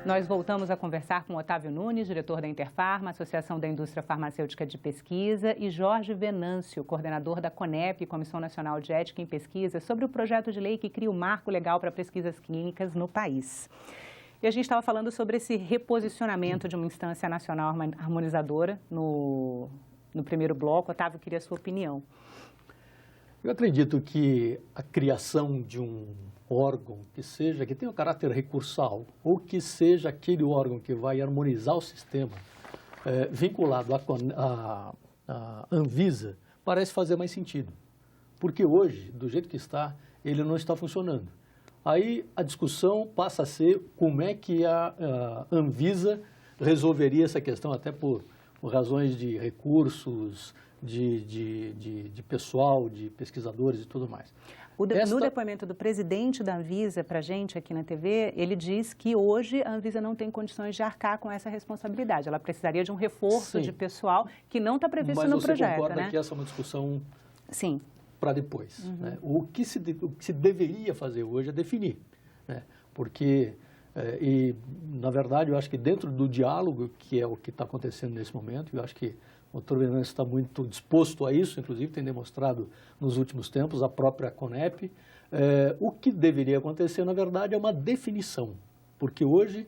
Nós voltamos a conversar com Otávio Nunes, diretor da Interfarma, Associação da Indústria Farmacêutica de Pesquisa, e Jorge Venâncio, coordenador da CONEP, Comissão Nacional de Ética em Pesquisa, sobre o projeto de lei que cria o marco legal para pesquisas clínicas no país. E a gente estava falando sobre esse reposicionamento de uma instância nacional harmonizadora no primeiro bloco. Otávio, queria a sua opinião. Eu acredito que a criação de um órgão que tenha um caráter recursal, ou que seja aquele órgão que vai harmonizar o sistema, vinculado à Anvisa, parece fazer mais sentido. Porque hoje, do jeito que está, ele não está funcionando. Aí a discussão passa a ser como é que a Anvisa resolveria essa questão, até por razões de recursos, de pessoal, de pesquisadores e tudo mais. No depoimento do presidente da Anvisa para a gente aqui na TV, ele diz que hoje a Anvisa não tem condições de arcar com essa responsabilidade. Ela precisaria de um reforço de pessoal que não está previsto no projeto. Mas você concorda que essa é uma discussão para depois. Uhum. Né? O que se deveria fazer hoje é definir. Né? Porque, na verdade, eu acho que dentro do diálogo, que é o que está acontecendo nesse momento, eu acho que o doutor Venâncio está muito disposto a isso, inclusive tem demonstrado nos últimos tempos, a própria CONEP. O que deveria acontecer, na verdade, é uma definição, porque hoje,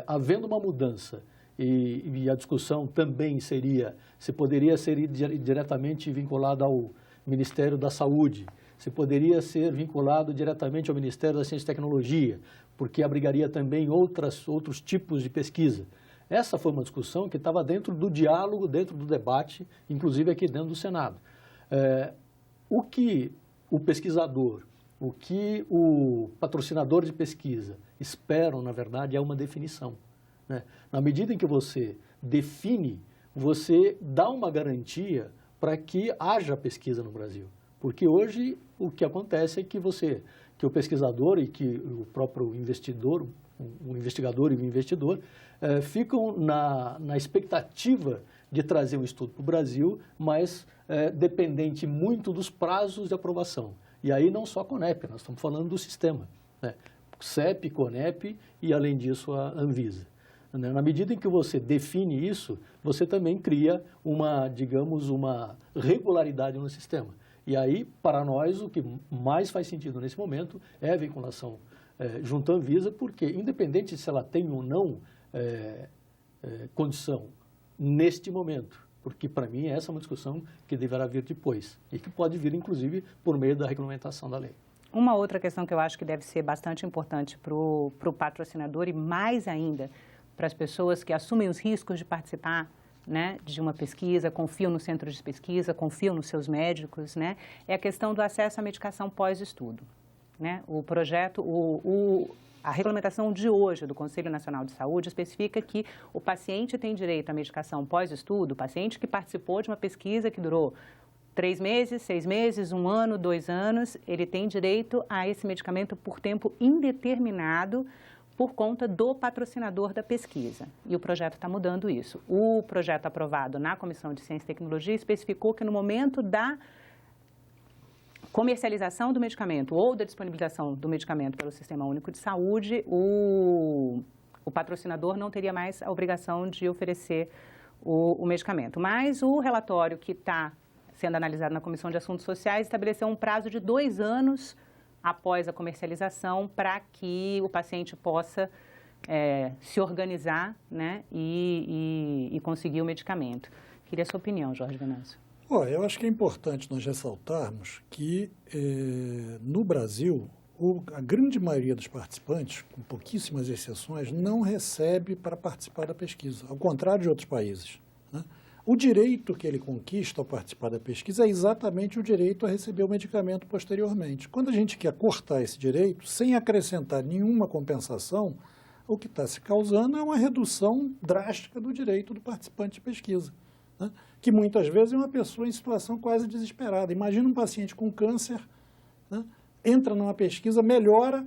havendo uma mudança, e a discussão também seria se poderia ser diretamente vinculado ao Ministério da Saúde, se poderia ser vinculado diretamente ao Ministério da Ciência e Tecnologia, porque abrigaria também outros tipos de pesquisa. Essa foi uma discussão que estava dentro do diálogo, dentro do debate, inclusive aqui dentro do Senado. O que o pesquisador, o que o patrocinador de pesquisa esperam, na verdade, é uma definição. Né? Na medida em que você define, você dá uma garantia para que haja pesquisa no Brasil. Porque hoje o que acontece é que o pesquisador e que o próprio investidor, o investigador e o investidor, ficam na expectativa de trazer o estudo para o Brasil, mas dependente muito dos prazos de aprovação. E aí não só a CONEP, nós estamos falando do sistema, né? CEP, CONEP e, além disso, a Anvisa. Na medida em que você define isso, você também cria digamos, uma regularidade no sistema. E aí, para nós, o que mais faz sentido nesse momento é a vinculação junto à Anvisa, porque, independente se ela tem ou não condição neste momento, porque, para mim, essa é uma discussão que deverá vir depois e que pode vir, inclusive, por meio da regulamentação da lei. Uma outra questão que eu acho que deve ser bastante importante para o patrocinador e, mais ainda, para as pessoas que assumem os riscos de participar, né, de uma pesquisa, confiam no centro de pesquisa, confiam nos seus médicos, né, é a questão do acesso à medicação pós-estudo. Né? O projeto, a regulamentação de hoje do Conselho Nacional de Saúde especifica que o paciente tem direito à medicação pós-estudo, o paciente que participou de uma pesquisa que durou 3 meses, 6 meses, 1 ano, 2 anos, ele tem direito a esse medicamento por tempo indeterminado por conta do patrocinador da pesquisa. E o projeto está mudando isso. O projeto aprovado na Comissão de Ciência e Tecnologia especificou que no momento da comercialização do medicamento ou da disponibilização do medicamento pelo Sistema Único de Saúde, o patrocinador não teria mais a obrigação de oferecer o medicamento. Mas o relatório que está sendo analisado na Comissão de Assuntos Sociais estabeleceu um prazo de 2 anos após a comercialização para que o paciente possa se organizar, né, e conseguir o medicamento. Queria a sua opinião, Jorge Venâncio. Eu acho que é importante nós ressaltarmos que, no Brasil, a grande maioria dos participantes, com pouquíssimas exceções, não recebe para participar da pesquisa, ao contrário de outros países. Né? O direito que ele conquista ao participar da pesquisa é exatamente o direito a receber o medicamento posteriormente. Quando a gente quer cortar esse direito, sem acrescentar nenhuma compensação, o que está se causando é uma redução drástica do direito do participante de pesquisa, né? Que muitas vezes é uma pessoa em situação quase desesperada. Imagina um paciente com câncer, né? Entra numa pesquisa, melhora,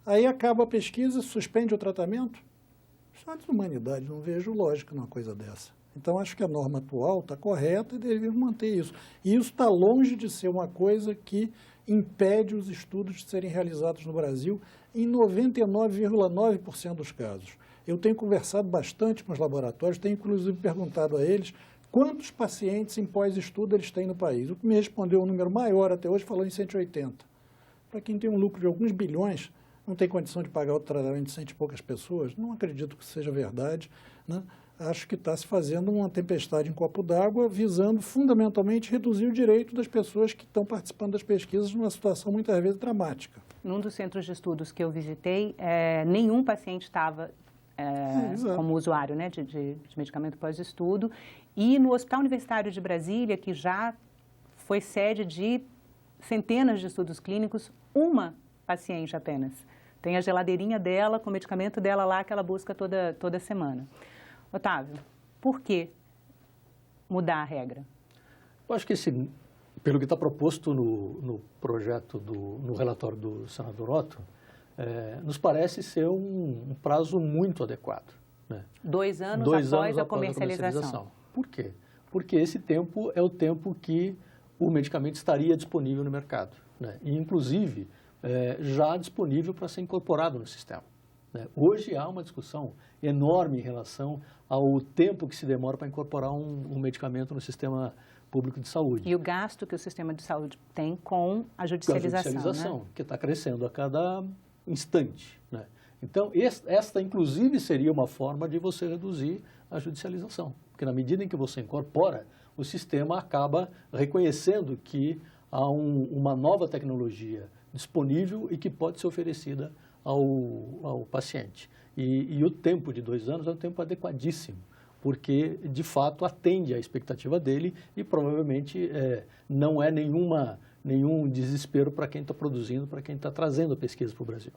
aí acaba a pesquisa, suspende o tratamento. Isso é uma desumanidade, não vejo lógica numa coisa dessa. Então, acho que a norma atual está correta e devemos manter isso. E isso está longe de ser uma coisa que impede os estudos de serem realizados no Brasil em 99,9% dos casos. Eu tenho conversado bastante com os laboratórios, tenho inclusive perguntado a eles quantos pacientes em pós-estudo eles têm no país. O que me respondeu um número maior até hoje falou em 180. Para quem tem um lucro de alguns bilhões, não tem condição de pagar o tratamento de 100 e poucas pessoas, não acredito que seja verdade, né? Acho que está se fazendo uma tempestade em copo d'água, visando fundamentalmente reduzir o direito das pessoas que estão participando das pesquisas numa situação muitas vezes dramática. Num dos centros de estudos que eu visitei, nenhum paciente estava como usuário, né, de medicamento pós-estudo. E no Hospital Universitário de Brasília, que já foi sede de centenas de estudos clínicos, uma paciente apenas. Tem a geladeirinha dela, com o medicamento dela lá, que ela busca toda semana. Otávio, por que mudar a regra? Eu acho que, pelo que está proposto no projeto, no relatório do senador Otto, nos parece ser um prazo muito adequado. Né? 2 anos após a comercialização. Por quê? Porque esse tempo é o tempo que o medicamento estaria disponível no mercado. Né? E, inclusive, já disponível para ser incorporado no sistema. Né? Hoje há uma discussão enorme em relação ao tempo que se demora para incorporar um medicamento no sistema público de saúde. E o gasto que o sistema de saúde tem com a judicialização. Né? Que está crescendo a cada instante. Né? Então, esta, inclusive, seria uma forma de você reduzir a judicialização. Porque, na medida em que você incorpora, o sistema acaba reconhecendo que há uma nova tecnologia disponível e que pode ser oferecida ao paciente. E o tempo de 2 anos é um tempo adequadíssimo, porque, de fato, atende à expectativa dele e, provavelmente, não é nenhum desespero para quem está produzindo, para quem está trazendo a pesquisa para o Brasil.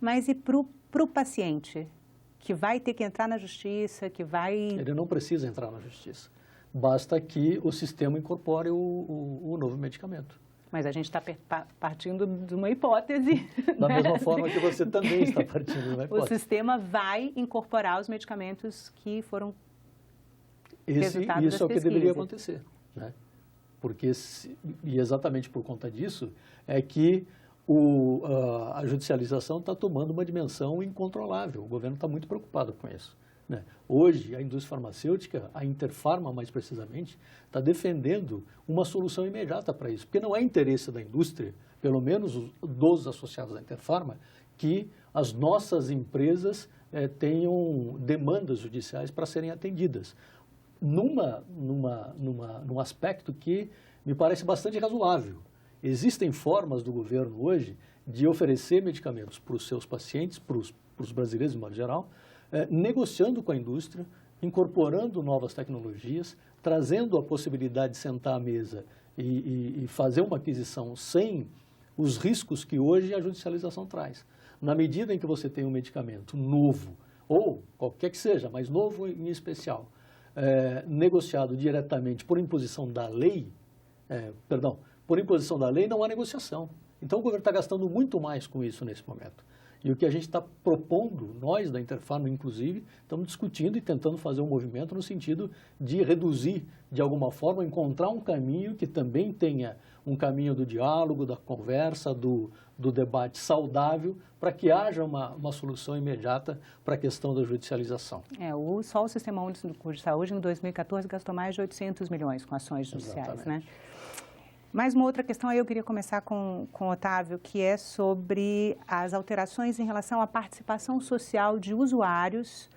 Mas e para o paciente, que vai ter que entrar na justiça, que vai... Ele não precisa entrar na justiça. Basta que o sistema incorpore o novo medicamento. Mas a gente está partindo de uma hipótese. Da né? mesma forma que você também está partindo de uma hipótese. O sistema vai incorporar os medicamentos que foram resultado das Isso é o que pesquisas. Deveria acontecer. Né? Porque, e exatamente por conta disso, é que a judicialização está tomando uma dimensão incontrolável. O governo está muito preocupado com isso. Né? Hoje, a indústria farmacêutica, a Interpharma mais precisamente, está defendendo uma solução imediata para isso, porque não é interesse da indústria, pelo menos dos associados à Interpharma, que as nossas empresas tenham demandas judiciais para serem atendidas. Num aspecto que me parece bastante razoável. Existem formas do governo hoje de oferecer medicamentos para os seus pacientes, para os brasileiros de modo geral, negociando com a indústria, incorporando novas tecnologias, trazendo a possibilidade de sentar à mesa e fazer uma aquisição sem os riscos que hoje a judicialização traz. Na medida em que você tem um medicamento novo, ou qualquer que seja, mas novo em especial, negociado diretamente por imposição da lei, por imposição da lei não há negociação. Então o governo está gastando muito mais com isso nesse momento. E o que a gente está propondo, nós da Interpharma, inclusive, estamos discutindo e tentando fazer um movimento no sentido de reduzir, de alguma forma, encontrar um caminho que também tenha um caminho do diálogo, da conversa, do debate saudável, para que haja uma solução imediata para a questão da judicialização. Só o Sistema Único de Saúde, em 2014, gastou mais de 800 milhões com ações judiciais, né? Mais uma outra questão, aí eu queria começar com o Otávio, que é sobre as alterações em relação à participação social de usuários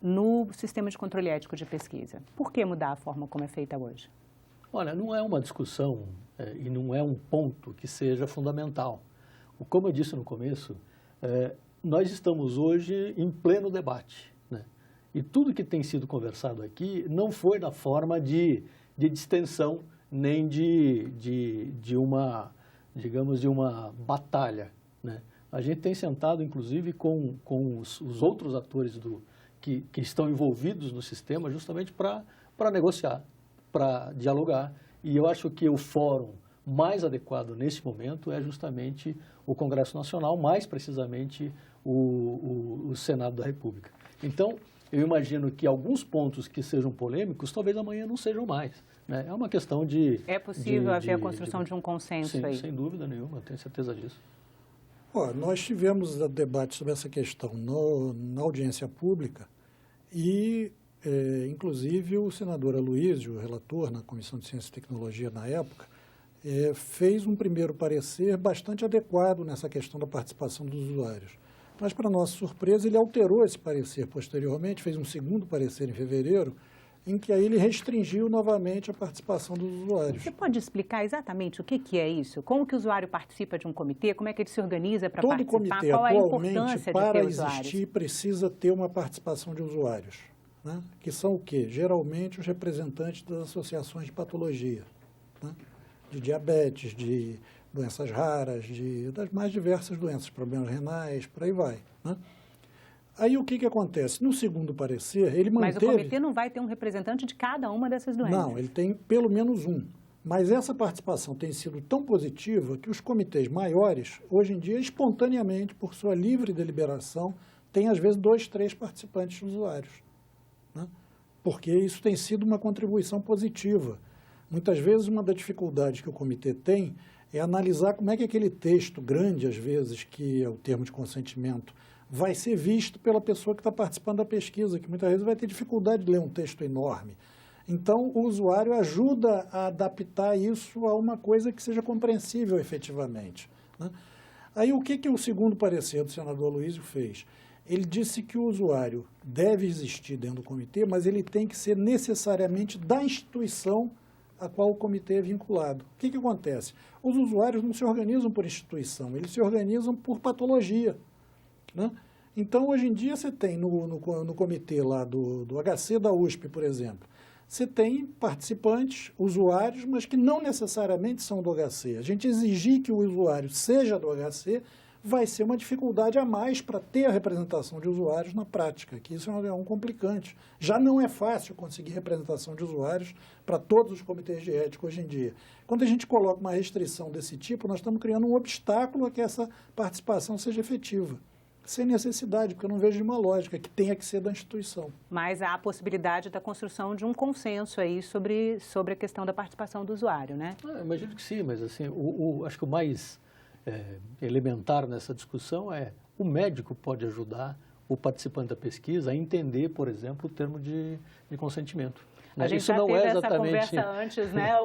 no sistema de controle ético de pesquisa. Por que mudar a forma como é feita hoje? Olha, não é uma discussão e não é um ponto que seja fundamental. Como eu disse no começo, nós estamos hoje em pleno debate, né? E tudo que tem sido conversado aqui não foi na forma de distensão, nem de uma, digamos, de uma batalha, né? A gente tem sentado, inclusive, com os outros atores que estão envolvidos no sistema justamente para negociar, para dialogar. E eu acho que o fórum mais adequado nesse momento é justamente o Congresso Nacional, mais precisamente o Senado da República. Então, eu imagino que alguns pontos que sejam polêmicos, talvez amanhã não sejam mais. Né? É uma questão de... É possível haver a construção de um consenso sim, aí? Sem dúvida nenhuma, eu tenho certeza disso. Nós tivemos debate sobre essa questão na audiência pública e, inclusive, o senador Aloysio, o relator na Comissão de Ciência e Tecnologia na época, fez um primeiro parecer bastante adequado nessa questão da participação dos usuários. Mas, para nossa surpresa, ele alterou esse parecer posteriormente, fez um segundo parecer em fevereiro, em que aí ele restringiu novamente a participação dos usuários. Você pode explicar exatamente o que é isso? Como que o usuário participa de um comitê? Como é que ele se organiza para participar? Todo comitê, qual é a atualmente, importância para de ter existir, usuários? precisa ter uma participação de usuários, né? Que são o quê? Geralmente os representantes das associações de patologia, né? De diabetes, de doenças raras, das mais diversas doenças, problemas renais, por aí vai, né? Aí o que acontece? No segundo parecer, ele manteve... Mas o comitê não vai ter um representante de cada uma dessas doenças? Não, ele tem pelo menos um. Mas essa participação tem sido tão positiva que os comitês maiores, hoje em dia, espontaneamente, por sua livre deliberação, têm às vezes 2, 3 participantes usuários, né? Porque isso tem sido uma contribuição positiva. Muitas vezes, uma das dificuldades que o comitê tem é analisar como é que aquele texto grande, às vezes, que é o termo de consentimento, vai ser visto pela pessoa que está participando da pesquisa, que muitas vezes vai ter dificuldade de ler um texto enorme. Então, o usuário ajuda a adaptar isso a uma coisa que seja compreensível efetivamente, né? Aí, o que o segundo parecer do senador Aloysio fez? Ele disse que o usuário deve existir dentro do comitê, mas ele tem que ser necessariamente da instituição a qual o comitê é vinculado. O que acontece? Os usuários não se organizam por instituição, eles se organizam por patologia, né? Então, hoje em dia, você tem no comitê lá do HC da USP, por exemplo, você tem participantes, usuários, mas que não necessariamente são do HC. A gente exigir que o usuário seja do HC vai ser uma dificuldade a mais para ter a representação de usuários na prática, que isso é um complicante. Já não é fácil conseguir representação de usuários para todos os comitês de ética hoje em dia. Quando a gente coloca uma restrição desse tipo, nós estamos criando um obstáculo a que essa participação seja efetiva. Sem necessidade, porque eu não vejo uma lógica que tenha que ser da instituição. Mas há a possibilidade da construção de um consenso aí sobre a questão da participação do usuário, né? Imagino que sim, mas assim, acho que o mais elementar nessa discussão é o médico pode ajudar o participante da pesquisa a entender, por exemplo, o termo de consentimento. A gente já teve essa conversa antes, né?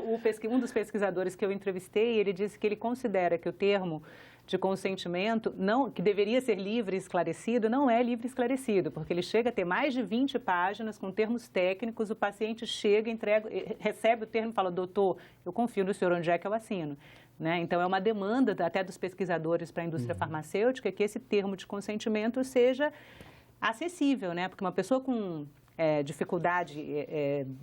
Um dos pesquisadores que eu entrevistei, ele disse que ele considera que o termo de consentimento, que deveria ser livre e esclarecido, não é livre e esclarecido, porque ele chega a ter mais de 20 páginas com termos técnicos, o paciente chega, recebe o termo e fala, doutor, eu confio no senhor, onde é que eu assino? Né? Então, é uma demanda até dos pesquisadores para a indústria farmacêutica que esse termo de consentimento seja acessível, né? Porque uma pessoa com dificuldade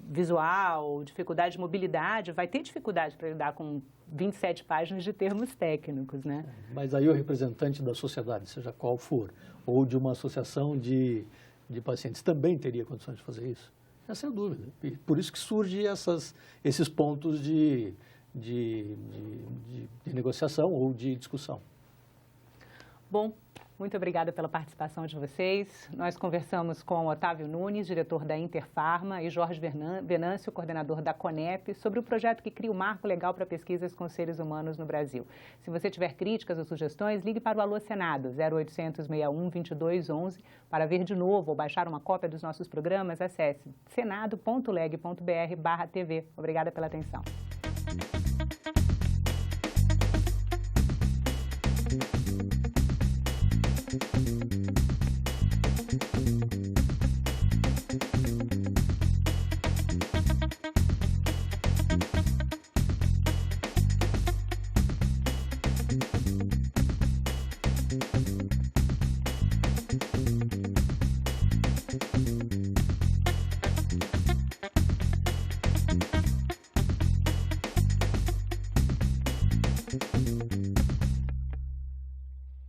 visual, dificuldade de mobilidade, vai ter dificuldade para lidar com 27 páginas de termos técnicos, né? Mas aí o representante da sociedade, seja qual for, ou de uma associação de pacientes, também teria condições de fazer isso? Essa é a dúvida. E por isso que surgem esses pontos de negociação ou de discussão. Bom, muito obrigada pela participação de vocês. Nós conversamos com Otávio Nunes, diretor da Interfarma, e Jorge Venâncio, coordenador da Conep, sobre o projeto que cria o marco legal para pesquisas com seres humanos no Brasil. Se você tiver críticas ou sugestões, ligue para o Alô Senado, 0800 61 22 11. Para ver de novo ou baixar uma cópia dos nossos programas, acesse senado.leg.br/TV. Obrigada pela atenção.